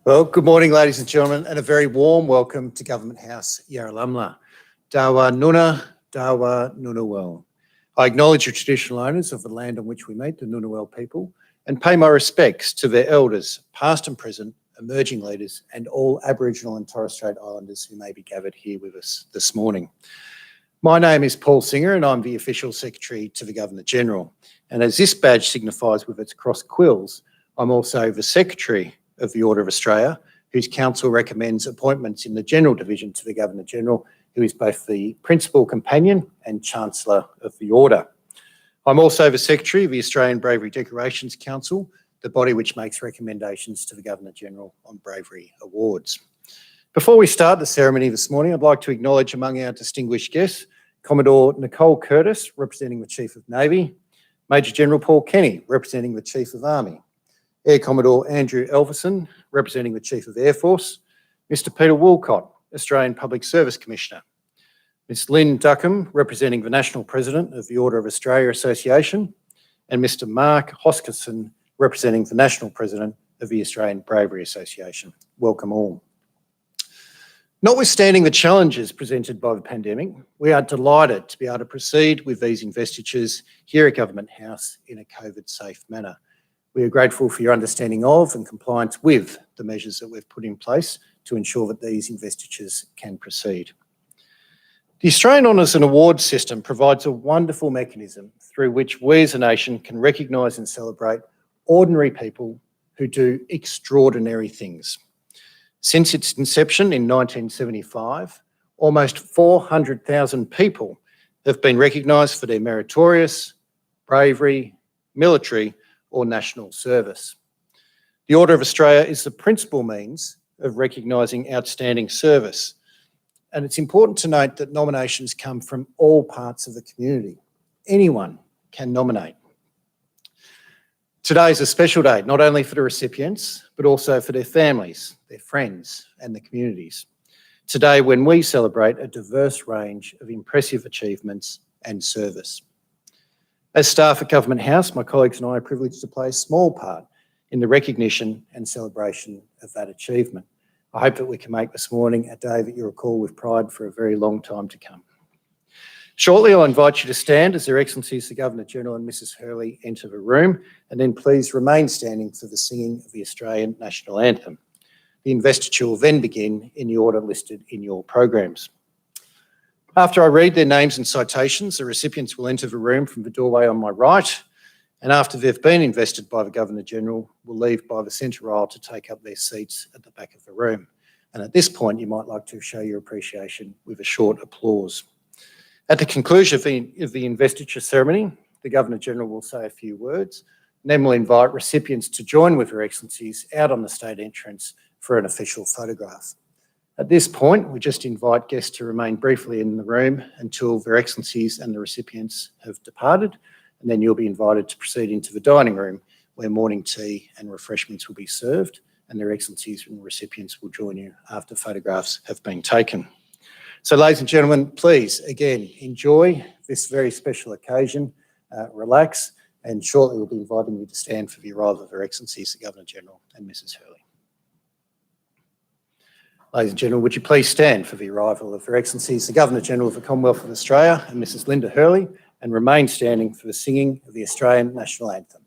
Well, good morning, ladies and gentlemen, and a very warm welcome to Government House, Yarralumla. Dawa Nuna, Dawa Nunawel. I acknowledge the traditional owners of the land on which we meet, the Nunawel people, and pay my respects to their elders, past and present, emerging leaders, and all Aboriginal and Torres Strait Islanders who may be gathered here with us this morning. My name is Paul Singer and I'm the Official Secretary to the Governor-General. And as this badge signifies with its cross quills, I'm also the Secretary of the Order of Australia, whose Council recommends appointments in the General Division to the Governor-General, who is both the Principal Companion and Chancellor of the Order. I'm also the Secretary of the Australian Bravery Decorations Council, the body which makes recommendations to the Governor-General on bravery awards. Before we start the ceremony this morning, I'd like to acknowledge among our distinguished guests, Commodore Nicole Curtis, representing the Chief of Navy, Major General Paul Kenny, representing the Chief of Army, Air Commodore Andrew Elverson, representing the Chief of Air Force, Mr Peter Woolcott, Australian Public Service Commissioner, Ms Lynn Duckham, representing the National President of the Order of Australia Association, and Mr Mark Hoskinson, representing the National President of the Australian Bravery Association. Welcome all. Notwithstanding the challenges presented by the pandemic, we are delighted to be able to proceed with these investitures here at Government House in a COVID-safe manner. We are grateful for your understanding of and compliance with the measures that we've put in place to ensure that these investitures can proceed. The Australian Honours and Awards system provides a wonderful mechanism through which we as a nation can recognise and celebrate ordinary people who do extraordinary things. Since its inception in 1975, almost 400,000 people have been recognised for their meritorious, bravery, military or national service. The Order of Australia is the principal means of recognising outstanding service, and it's important to note that nominations come from all parts of the community. Anyone can nominate. Today is a special day, not only for the recipients, but also for their families, their friends and the communities. Today, when we celebrate a diverse range of impressive achievements and service. As staff at Government House, my colleagues and I are privileged to play a small part in the recognition and celebration of that achievement. I hope that we can make this morning a day that you recall with pride for a very long time to come. Shortly, I'll invite you to stand as Their Excellencies the Governor-General and Mrs Hurley enter the room, and then please remain standing for the singing of the Australian National Anthem. The investiture will then begin in the order listed in your programs. After I read their names and citations, the recipients will enter the room from the doorway on my right, and after they've been invested by the Governor-General, will leave by the centre aisle to take up their seats at the back of the room. And at this point, you might like to show your appreciation with a short applause. At the conclusion of the investiture ceremony, the Governor-General will say a few words, and then we'll invite recipients to join with Her Excellencies out on the state entrance for an official photograph. At this point, we just invite guests to remain briefly in the room until Their Excellencies and the recipients have departed, and then you'll be invited to proceed into the dining room where morning tea and refreshments will be served, and Their Excellencies and recipients will join you after photographs have been taken. So ladies and gentlemen, please, again, enjoy this very special occasion, relax, and shortly we'll be inviting you to stand for the arrival of Her Excellencies the Governor-General and Mrs Hurley. Ladies and gentlemen, would you please stand for the arrival of Her Excellencies the Governor-General of the Commonwealth of Australia and Mrs Linda Hurley, and remain standing for the singing of the Australian National Anthem.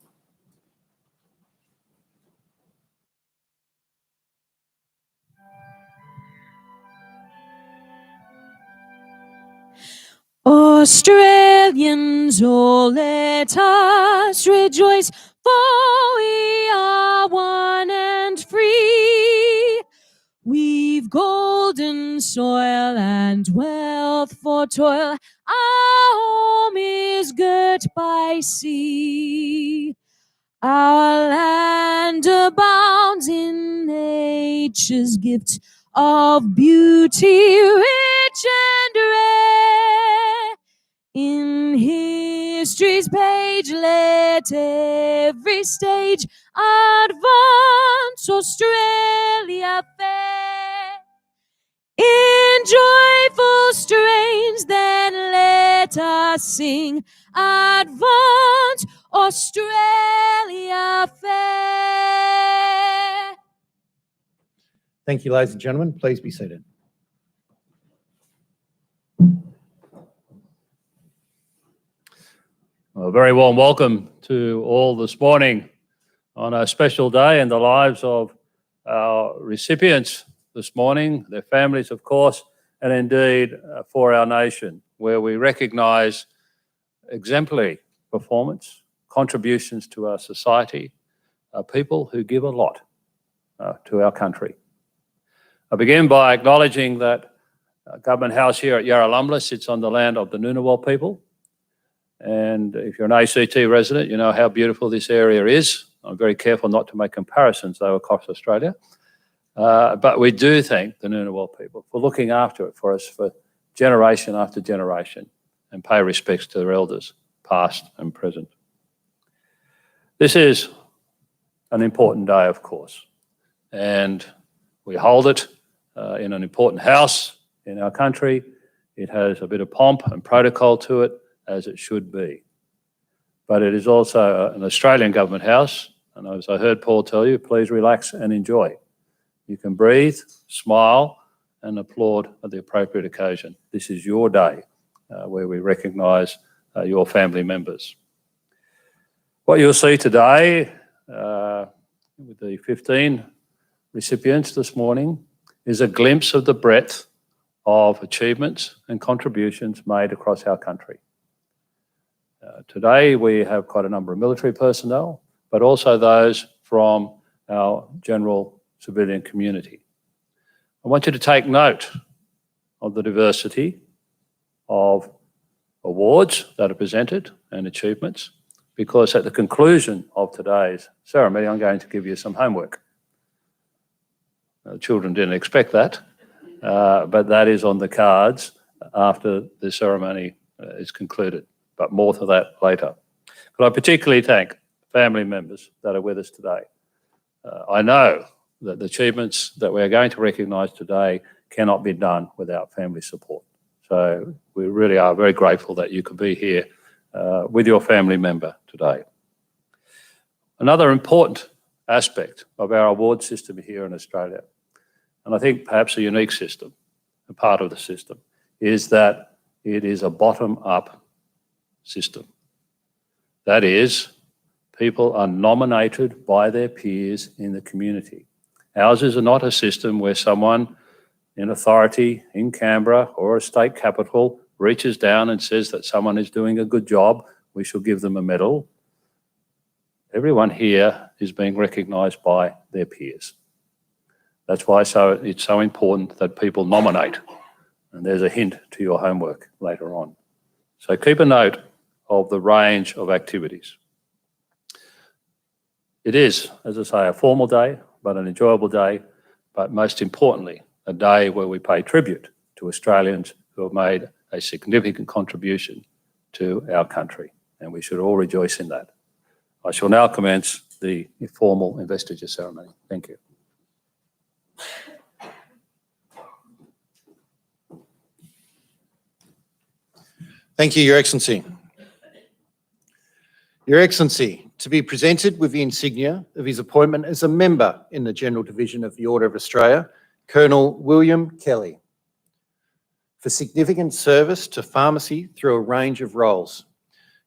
Australians, oh, let us rejoice, for we are one and free. We've golden soil and wealth for toil. Our home is girt by sea. Our land abounds in nature's gifts of beauty, rich and rare. In history's page, let every stage advance Australia fair. In joyful strains, then let us sing, advance Australia fair. Thank you, ladies and gentlemen. Please be seated. A very warm welcome to all this morning on a special day in the lives of our recipients this morning, their families, of course, and indeed for our nation, where we recognise exemplary performance, contributions to our society, people who give a lot to our country. I begin by acknowledging that Government House here at Yarralumla sits on the land of the Ngunnawal people. And if you're an ACT resident, you know how beautiful this area is. I'm very careful not to make comparisons, though, across Australia. But we do thank the Ngunnawal people for looking after it for us for generation after generation and pay respects to their elders, past and present. This is an important day, of course, and we hold it in an important house in our country. It has a bit of pomp and protocol to it, as it should be. But it is also an Australian government house, and as I heard Paul tell you, please relax and enjoy. You can breathe, smile, and applaud at the appropriate occasion. This is your day where we recognise your family members. What you'll see today with the 15 recipients this morning is a glimpse of the breadth of achievements and contributions made across our country. Today we have quite a number of military personnel, but also those from our general civilian community. I want you to take note of the diversity of awards that are presented and achievements, because at the conclusion of today's ceremony, I'm going to give you some homework. The children didn't expect that, but that is on the cards after the ceremony is concluded. But more to that later. But I particularly thank family members that are with us today. I know that the achievements that we are going to recognise today cannot be done without family support. So we really are very grateful that you could be here with your family member today. Another important aspect of our award system here in Australia, and I think perhaps a unique system, a part of the system, is that it is a bottom-up system. That is, people are nominated by their peers in the community. Ours is not a system where someone in authority in Canberra or a state capital reaches down and says that someone is doing a good job, we shall give them a medal. Everyone here is being recognised by their peers. That's why it's so important that people nominate. And there's a hint to your homework later on. So keep a note of the range of activities. It is, as I say, a formal day, but an enjoyable day, but most importantly, a day where we pay tribute to Australians who have made a significant contribution to our country, and we should all rejoice in that. I shall now commence the formal investiture ceremony. Thank you. Thank you, Your Excellency. Your Excellency, to be presented with the insignia of his appointment as a member in the General Division of the Order of Australia, Colonel William Kelly, for significant service to pharmacy through a range of roles.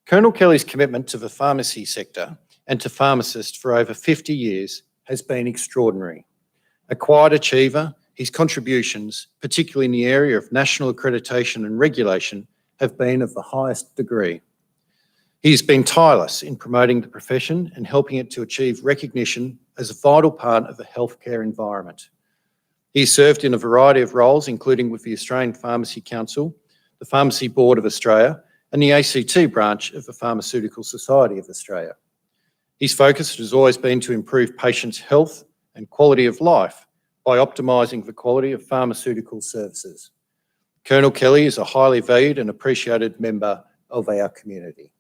Colonel Kelly's commitment to the pharmacy sector and to pharmacists for over 50 years has been extraordinary. A quiet achiever, his contributions, particularly in the area of national accreditation and regulation, have been of the highest degree. He has been tireless in promoting the profession and helping it to achieve recognition as a vital part of the healthcare environment. He has served in a variety of roles, including with the Australian Pharmacy Council, the Pharmacy Board of Australia, and the ACT branch of the Pharmaceutical Society of Australia. His focus has always been to improve patients' health and quality of life by optimising the quality of pharmaceutical services. Colonel Kelly is a highly valued and appreciated member of our community.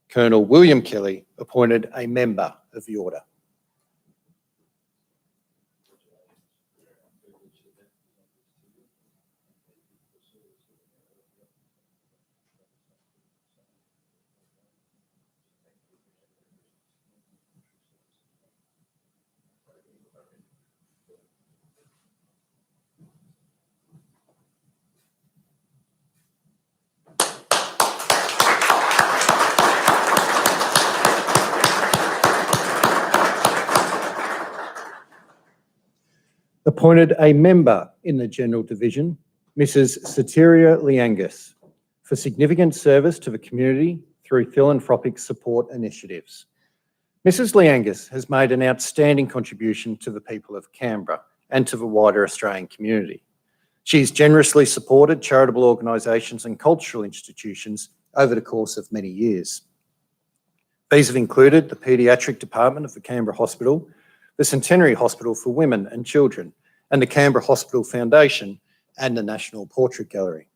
Colonel William Kelly, appointed a member of the Order. Appointed a member in the General Division, Mrs. Soteria Liangas, for significant service to the community through philanthropic support initiatives. Mrs. Liangas has made an outstanding contribution to the people of Canberra and to the wider Australian community. She's generously supported charitable organisations and cultural institutions over the course of many years. These have included the Paediatric Department of the Canberra Hospital, the Centenary Hospital for Women and Children, and the Canberra Hospital Foundation and the National Portrait Gallery.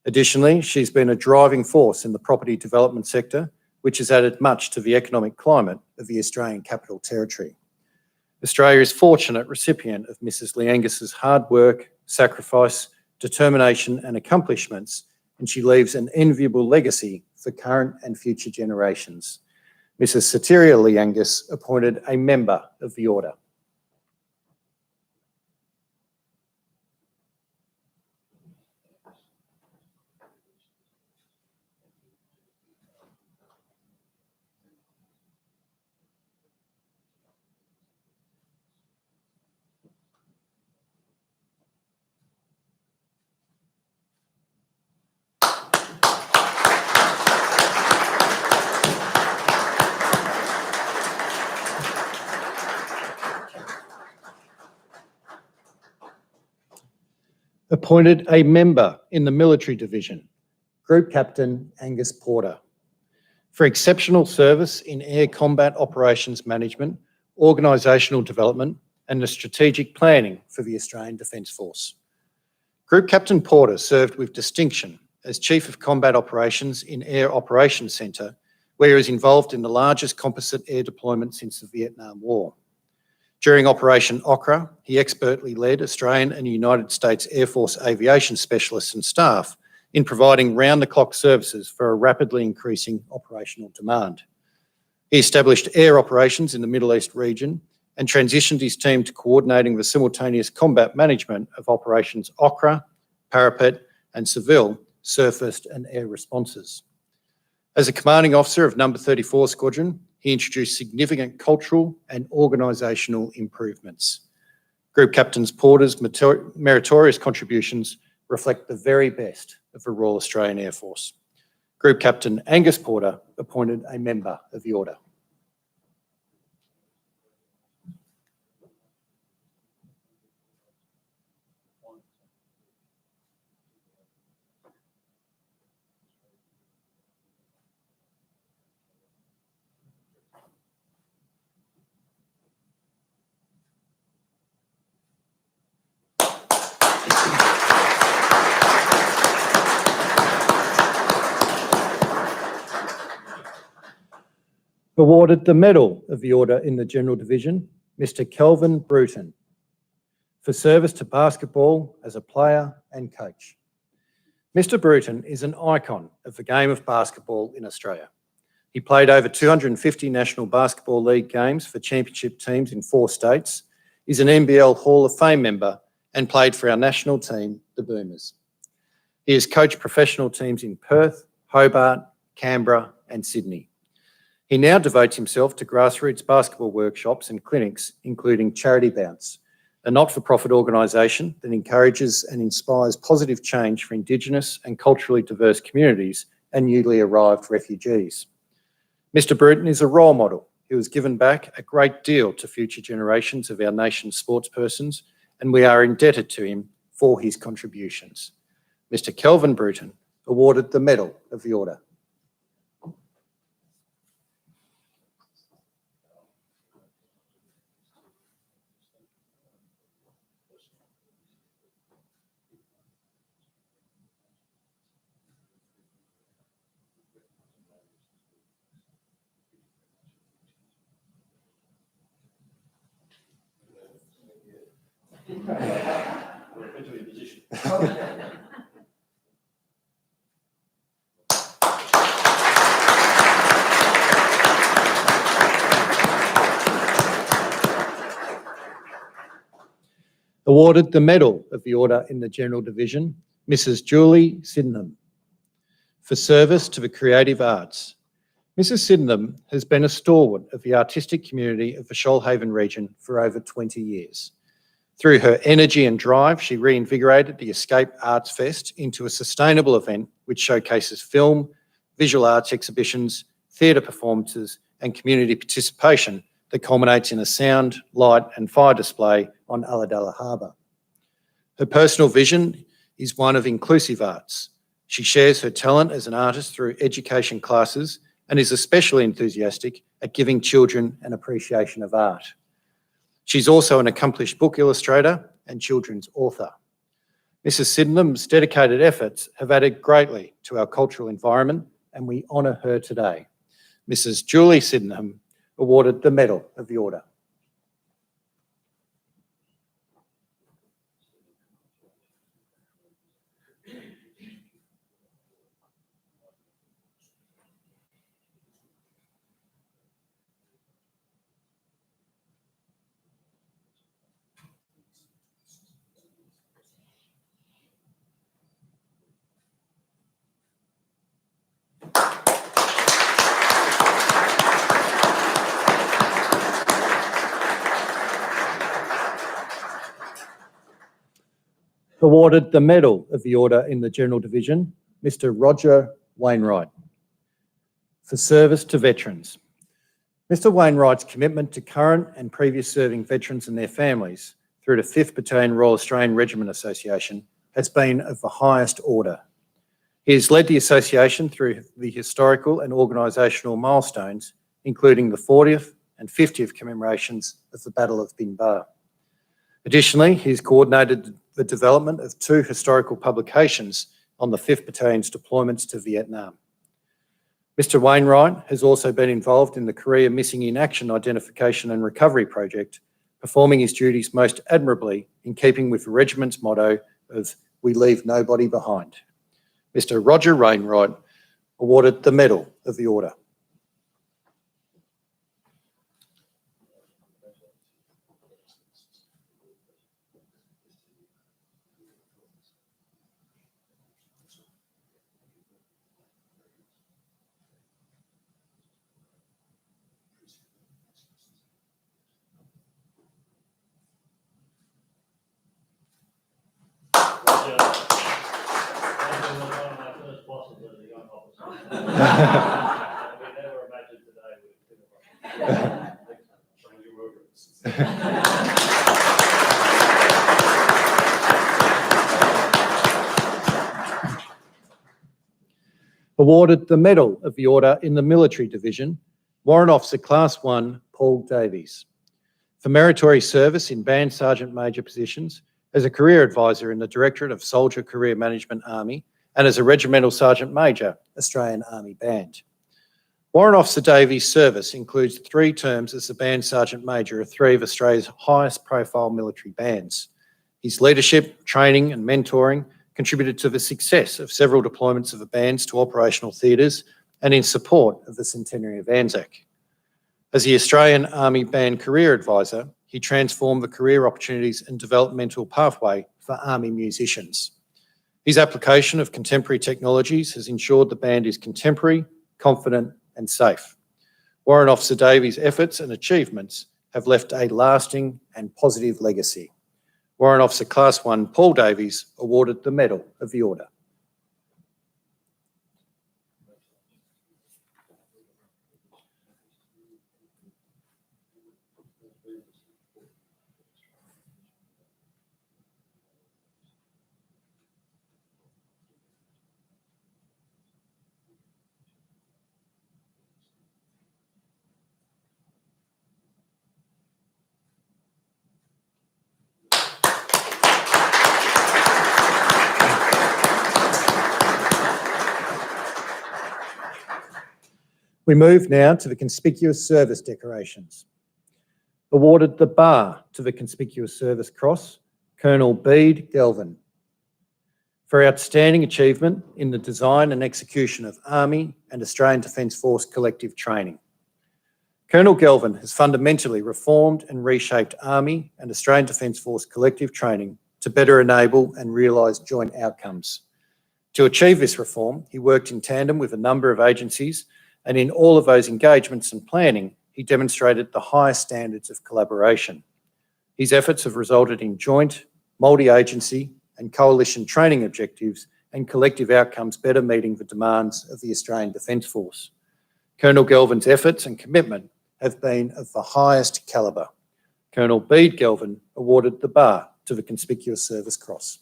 Additionally, she's been a driving force in the property development sector, which has added much to the economic climate of the Australian Capital Territory. Australia is fortunate recipient of Mrs. Liangas's hard work, sacrifice, determination and accomplishments, and she leaves an enviable legacy for current and future generations. Mrs. Soteria Liangas appointed a member of the Order. Appointed a member in the Military Division, Group Captain Angus Porter, for exceptional service in air combat operations management, organisational development and the strategic planning for the Australian Defence Force. Group Captain Porter served with distinction as Chief of Combat Operations in Air Operations Centre, where he was involved in the largest composite air deployment since the Vietnam War. During Operation Okra, he expertly led Australian and United States Air Force aviation specialists and staff in providing round-the-clock services for a rapidly increasing operational demand. He established air operations in the Middle East region and transitioned his team to coordinating the simultaneous combat management of Operations Okra, Parapet and Seville surface and air responses. As a commanding officer of No. 34 Squadron, he introduced significant cultural and organisational improvements. Group Captain Porter's meritorious contributions reflect the very best of the Royal Australian Air Force. Group Captain Angus Porter appointed a member of the Order. Awarded the Medal of the Order in the General Division, Mr. Kelvin Bruton, for service to basketball as a player and coach. Mr. Bruton is an icon of the game of basketball in Australia. He played over 250 National Basketball League games for championship teams in 4 states, is an NBL Hall of Fame member and played for our national team, the Boomers. He has coached professional teams in Perth, Hobart, Canberra and Sydney. He now devotes himself to grassroots basketball workshops and clinics, including Charity Bounce, a not-for-profit organisation that encourages and inspires positive change for Indigenous and culturally diverse communities and newly arrived refugees. Mr. Bruton is a role model who has given back a great deal to future generations of our nation's sportspersons, and we are indebted to him for his contributions. Mr. Kelvin Bruton, awarded the Medal of the Order. Awarded the Medal of the Order in the General Division, Mrs. Julie Sydenham, for service to the creative arts. Mrs. Sydenham has been a stalwart of the artistic community of the Shoalhaven region for over 20 years. Through her energy and drive, she reinvigorated the Escape Arts Fest into a sustainable event which showcases film, visual arts exhibitions, theatre performances and community participation that culminates in a sound, light and fire display on Ulladulla Harbour. Her personal vision is one of inclusive arts. She shares her talent as an artist through education classes and is especially enthusiastic at giving children an appreciation of art. She's also an accomplished book illustrator and children's author. Mrs. Sydenham's dedicated efforts have added greatly to our cultural environment and we honour her today. Mrs. Julie Sydenham, awarded the Medal of the Order. Awarded the Medal of the Order in the General Division, Mr. Roger Wainwright, for service to veterans. Mr. Wainwright's commitment to current and previous serving veterans and their families through the 5th Battalion Royal Australian Regiment Association has been of the highest order. He has led the association through the historical and organisational milestones, including the 40th and 50th commemorations of the Battle of Bin Ba. Additionally, he's coordinated the development of 2 historical publications on the 5th Battalion's deployments to Vietnam. Mr. Wainwright has also been involved in the Korea Missing in Action Identification and Recovery Project, performing his duties most admirably in keeping with the regiment's motto of "We leave nobody behind." Mr. Roger Wainwright, awarded the Medal of the Order. Awarded the Medal of the Order in the Military Division, Warrant Officer Class 1, Paul Davies, for meritorious service in Band Sergeant Major positions, as a career advisor in the Directorate of Soldier Career Management Army, and as a Regimental Sergeant Major, Australian Army Band. Warrant Officer Davies' service includes 3 terms as the Band Sergeant Major of 3 of Australia's highest profile military bands. His leadership, training and mentoring contributed to the success of several deployments of the bands to operational theatres and in support of the centenary of Anzac. As the Australian Army Band Career Advisor, he transformed the career opportunities and developmental pathway for Army musicians. His application of contemporary technologies has ensured the band is contemporary, confident and safe. Warrant Officer Davies' efforts and achievements have left a lasting and positive legacy. Warrant Officer Class 1 Paul Davies, awarded the Medal of the Order. We move now to the Conspicuous Service Decorations. Awarded the Bar to the Conspicuous Service Cross, Colonel Bede Galvin, for outstanding achievement in the design and execution of Army and Australian Defence Force collective training. Colonel Galvin has fundamentally reformed and reshaped Army and Australian Defence Force collective training to better enable and realise joint outcomes. To achieve this reform, he worked in tandem with a number of agencies, and in all of those engagements and planning, he demonstrated the highest standards of collaboration. His efforts have resulted in joint, multi-agency and coalition training objectives and collective outcomes better meeting the demands of the Australian Defence Force. Colonel Gelvin's efforts and commitment have been of the highest calibre. Colonel Bede Gelvin awarded the bar to the Conspicuous Service Cross.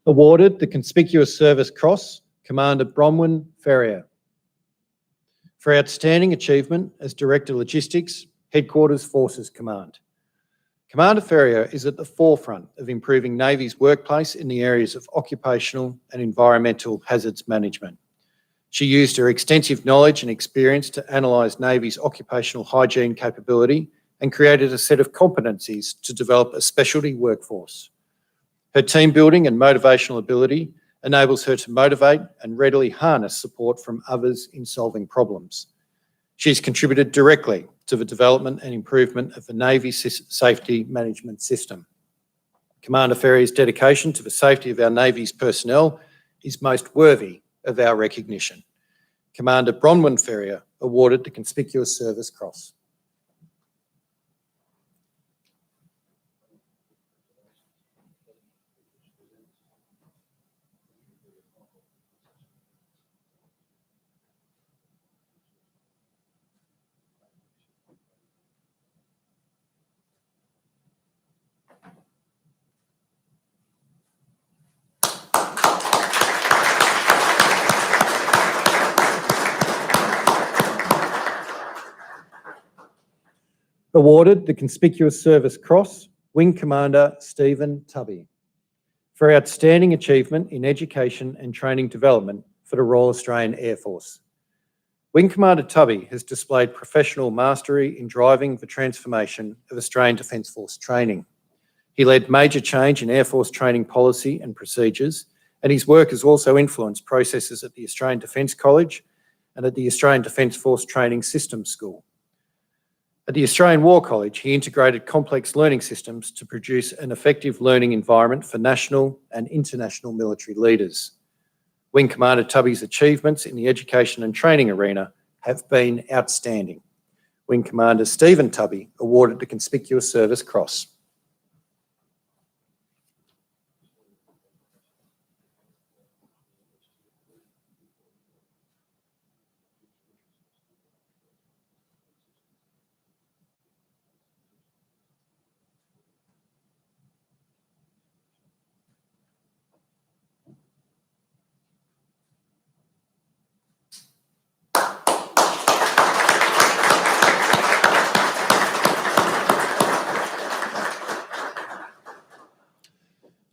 Awarded the Conspicuous Service Cross, Commander Bronwyn Ferrier, for outstanding achievement as Director Logistics, Headquarters Forces Command. Commander Ferrier is at the forefront of improving Navy's workplace in the areas of occupational and environmental hazards management. She used her extensive knowledge and experience to analyse Navy's occupational hygiene capability and created a set of competencies to develop a specialty workforce. Her team building and motivational ability enables her to motivate and readily harness support from others in solving problems. She's contributed directly to the development and improvement of the Navy safety management system. Commander Ferrier's dedication to the safety of our Navy's personnel is most worthy of our recognition. Commander Bronwyn Ferrier awarded the Conspicuous Service Cross. Awarded the Conspicuous Service Cross, Wing Commander Stephen Tubby, for outstanding achievement in education and training development for the Royal Australian Air Force. Wing Commander Tubby has displayed professional mastery in driving the transformation of Australian Defence Force training. He led major change in Air Force training policy and procedures, and his work has also influenced processes at the Australian Defence College and at the Australian Defence Force Training Systems School. At the Australian War College, he integrated complex learning systems to produce an effective learning environment for national and international military leaders. Wing Commander Tubby's achievements in the education and training arena have been outstanding. Wing Commander Stephen Tubby awarded the Conspicuous Service Cross.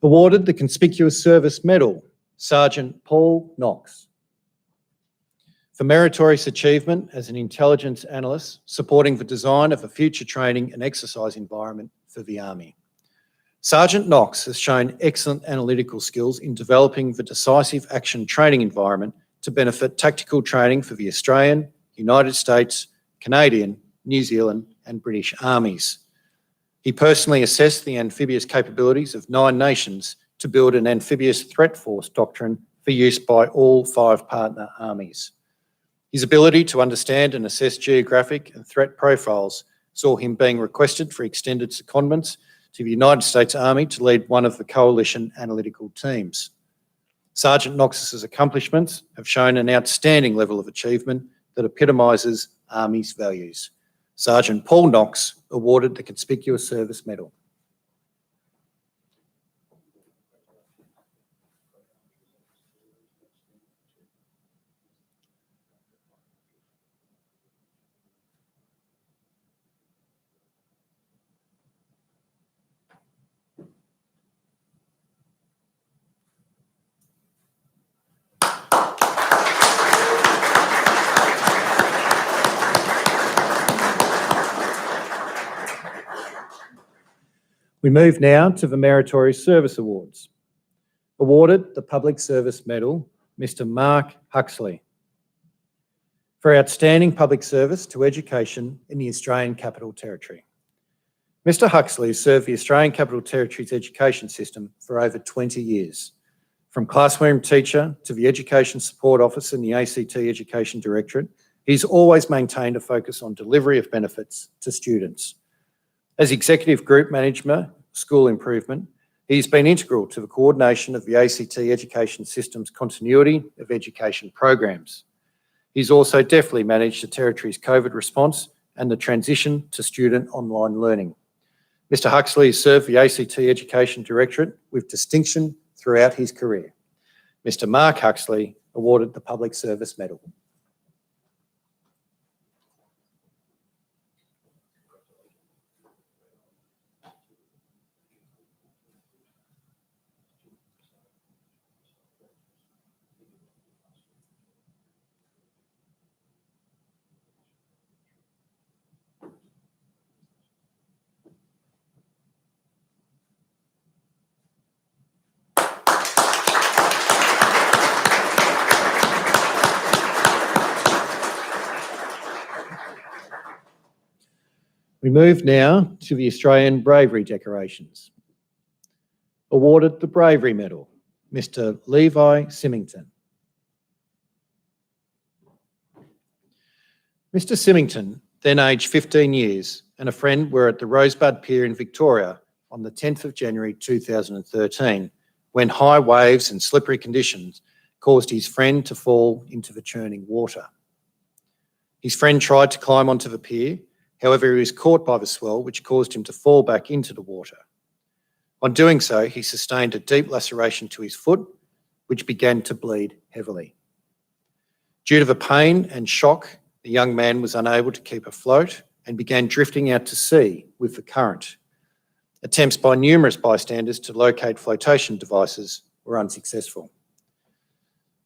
Awarded the Conspicuous Service Medal, Sergeant Paul Knox, for meritorious achievement as an intelligence analyst supporting the design of a future training and exercise environment for the Army. Sergeant Knox has shown excellent analytical skills in developing the decisive action training environment to benefit tactical training for the Australian, United States, Canadian, New Zealand and British armies. He personally assessed the amphibious capabilities of 9 nations to build an amphibious threat force doctrine for use by all 5 partner armies. His ability to understand and assess geographic and threat profiles saw him being requested for extended secondments to the United States Army to lead one of the coalition analytical teams. Sergeant Knox's accomplishments have shown an outstanding level of achievement that epitomises Army's values. Sergeant Paul Knox awarded the Conspicuous Service Medal. We move now to the Meritorious Service Awards. Awarded the Public Service Medal, Mr. Mark Huxley, for outstanding public service to education in the Australian Capital Territory. Mr. Huxley served the Australian Capital Territory's education system for over 20 years, from classroom teacher to the Education Support Officer in the ACT Education Directorate. He's always maintained a focus on delivery of benefits to students. As Executive Group Manager, School Improvement, he's been integral to the coordination of the ACT Education System's continuity of education programs. He's also deftly managed the Territory's COVID response and the transition to student online learning. Mr. Huxley has served the ACT Education Directorate with distinction throughout his career. Mr. Mark Huxley, awarded the Public Service Medal. We move now to the Australian Bravery Decorations. Awarded the Bravery Medal, Mr. Levi Symington. Mr. Symington, then aged 15 years, and a friend were at the Rosebud Pier in Victoria on the 10th of January 2013, when high waves and slippery conditions caused his friend to fall into the churning water. His friend tried to climb onto the pier. However, he was caught by the swell, which caused him to fall back into the water. On doing so, he sustained a deep laceration to his foot, which began to bleed heavily. Due to the pain and shock, the young man was unable to keep afloat and began drifting out to sea with the current. Attempts by numerous bystanders to locate flotation devices were unsuccessful.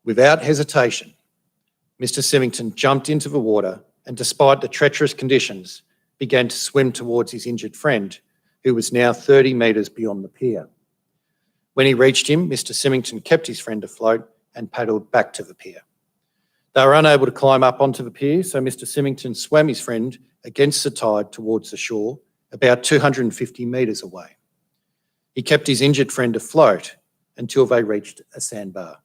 Without hesitation, Mr. Symington jumped into the water and, despite the treacherous conditions, began to swim towards his injured friend, who was now 30 metres beyond the pier. When he reached him, Mr. Symington kept his friend afloat and paddled back to the pier. They were unable to climb up onto the pier, so Mr. Symington swam his friend against the tide towards the shore, about 250 metres away. He kept his injured friend afloat until they reached a sandbar.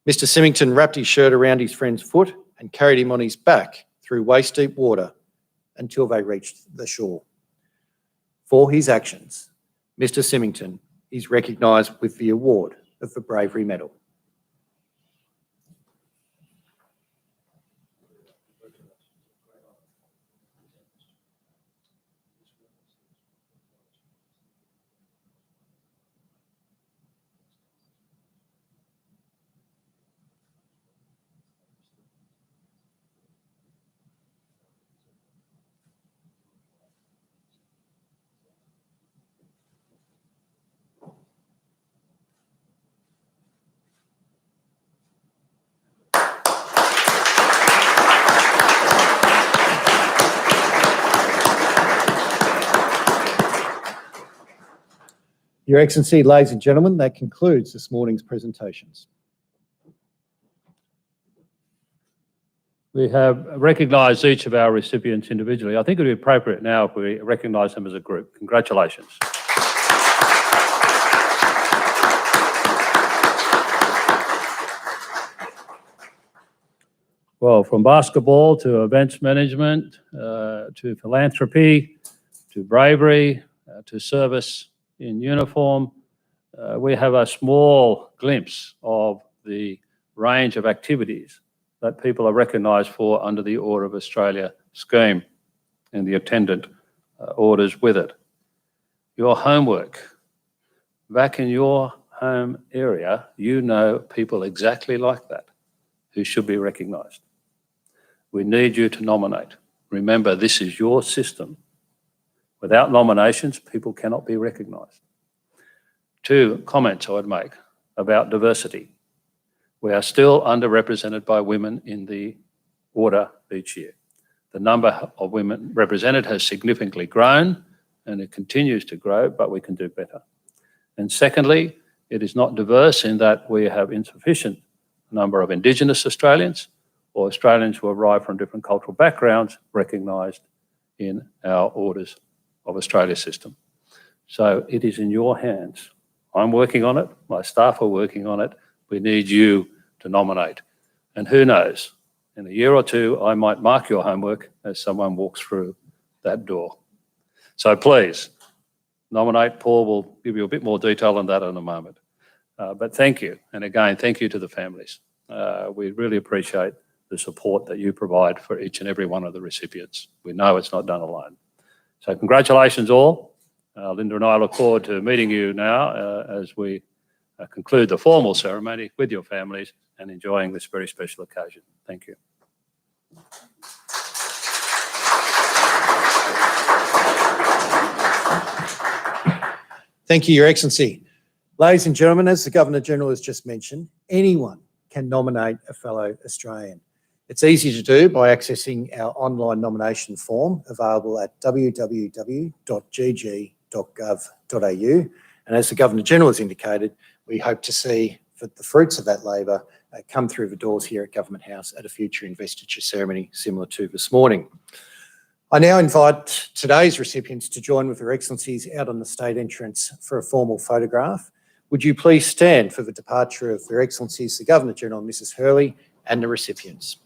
Mr. Symington wrapped his shirt around his friend's foot and carried him on his back through waist-deep water until they reached the shore. For his actions, Mr. Symington is recognised with the award of the Bravery Medal. Your Excellency, ladies and gentlemen, that concludes this morning's presentations. We have recognised each of our recipients individually. I think it would be appropriate now if we recognise them as a group. Congratulations. Well, from basketball to events management, to philanthropy, to bravery, to service in uniform, we have a small glimpse of the range of activities that people are recognised for under the Order of Australia scheme and the attendant orders with it. Your homework, back in your home area, you know people exactly like that who should be recognised. We need you to nominate. Remember, this is your system. Without nominations, people cannot be recognised. 2 comments I would make about diversity. We are still underrepresented by women in the order each year. The number of women represented has significantly grown, and it continues to grow, but we can do better. And secondly, it is not diverse in that we have insufficient number of Indigenous Australians or Australians who arrive from different cultural backgrounds recognised in our Orders of Australia system. So it is in your hands. I'm working on it, my staff are working on it. We need you to nominate. And who knows, in a year or two, I might mark your homework as someone walks through that door. So please, nominate. Paul will give you a bit more detail on that in a moment. But thank you. And again, thank you to the families. We really appreciate the support that you provide for each and every one of the recipients. We know it's not done alone. So congratulations all. Linda and I look forward to meeting you now as we conclude the formal ceremony with your families and enjoying this very special occasion. Thank you. Thank you, Your Excellency. Ladies and gentlemen, as the Governor-General has just mentioned, anyone can nominate a fellow Australian. It's easy to do by accessing our online nomination form available at www.gg.gov.au. And as the Governor-General has indicated, we hope to see the fruits of that labour come through the doors here at Government House at a future investiture ceremony similar to this morning. I now invite today's recipients to join with Their Excellencies out on the state entrance for a formal photograph. Would you please stand for the departure of Their Excellencies the Governor-General, Mrs Hurley, and the recipients.